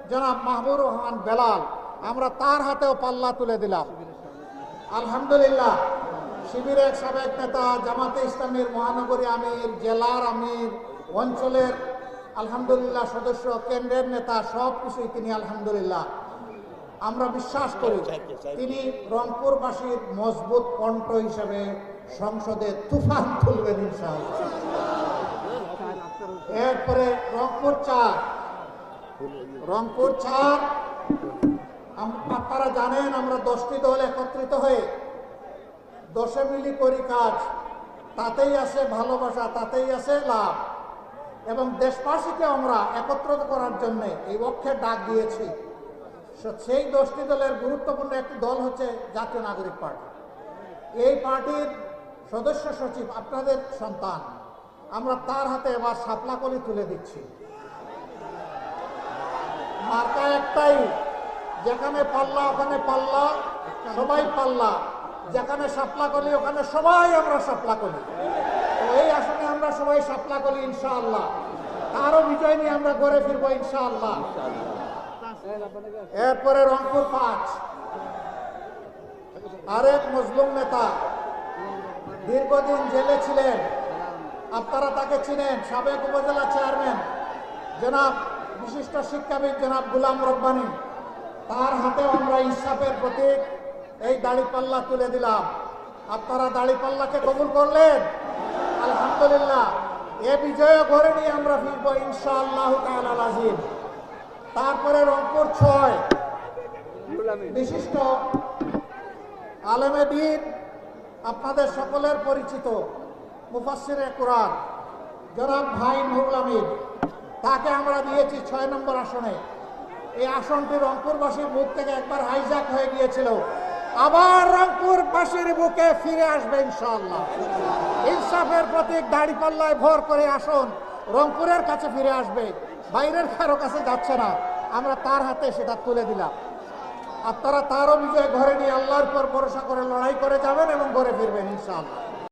জনাব মাহবুবুর রহমান বেলাল, আমরা তার হাতেও পাল্লা তুলে দিলাম। আলহামদুলিল্লাহ, শিবিরের সাবেক নেতা, জামাতে ইসলামীর মহানগরী আমির, জেলার আমির, অঞ্চলের আলহামদুলিল্লাহ সদস্য, কেন্দ্রের নেতা, সব কিছুই তিনি আলহামদুলিল্লাহ। আমরা বিশ্বাস করি তিনি রংপুরবাসীর মজবুত কণ্ঠ হিসেবে সংসদে তুফান তুলবেন ইনশাআল্লাহ। এরপরে রংপুর 4 আপনারা জানেন আমরা 10টি দল একত্রিত হয়ে 10 মিলি করি কাজ, তাতেই আছে ভালোবাসা, তাতেই আছে লাভ। এবং দেশবাসীকে আমরা একত্রিত করার জন্য এই পক্ষে ডাক দিয়েছি। সেই 10টি দলের গুরুত্বপূর্ণ একটি দল হচ্ছে জাতীয় নাগরিক পার্টি। এই পার্টির সদস্য সচিব আপনাদের সন্তান, আমরা তার হাতে এবার শাপলাকলি তুলে দিচ্ছি। মার্কা একটাই, যেখানে পাল্লা ওখানে পাল্লা, সবাই পাল্লা, যেখানে শাপলাকলি ওখানে সবাই আমরা শাপলাকলি। তো এই আসনে আমরা সবাই শাপলাকলি ইনশাআল্লাহ। তারও বিজয় নিয়ে আমরা ঘরে ফিরবো ইনশাআল্লাহ। এরপরে রংপুর 5, আরেক মজলুম নেতা, দীর্ঘদিন জেলে ছিলেন, আপনারা তাকে চিনেন, সাবেক উপজেলা চেয়ারম্যান জনাব বিশিষ্ট শিক্ষাবিদ জনাব গোলাম রব্বানী, তার হাতে আমরা ইনসাফের প্রতীক এই দাড়িপাল্লা তুলে দিলাম। আপনারা দাড়িপাল্লাকে কবুল করলেন আলহামদুলিল্লাহ। এ বিজয় ঘরে নিয়ে আমরা ফিরবো ইনশাআল্লাহ তাআলা আজিম। তারপরে রংপুর 6, বিশিষ্ট আলেমে দ্বীন, আপনাদের সকলের পরিচিত মুফাসসিরে কুরআন জনাব ভাই নুরুল আমিন, তাকে আমরা দিয়েছি 6 নম্বর আসনে। এই আসনটি রংপুরবাসীর বুক থেকে একবার হাইজ্যাক হয়ে গিয়েছিল, আবার রংপুরবাসীর বুকে ফিরে আসবে ইনশাআল্লাহ। ইনসাফের প্রতীক দাড়িপাল্লায় ভর করে আসন রংপুরের কাছে ফিরে আসবে, বাইরের কারো কাছে যাচ্ছে না। আমরা তার হাতে সেটা তুলে দিলাম। আপনারা তারও বিজয় ঘরে নিয়ে আল্লাহর উপর ভরসা করে লড়াই করে যাবেন এবং ঘরে ফিরবেন ইনশাআল্লাহ।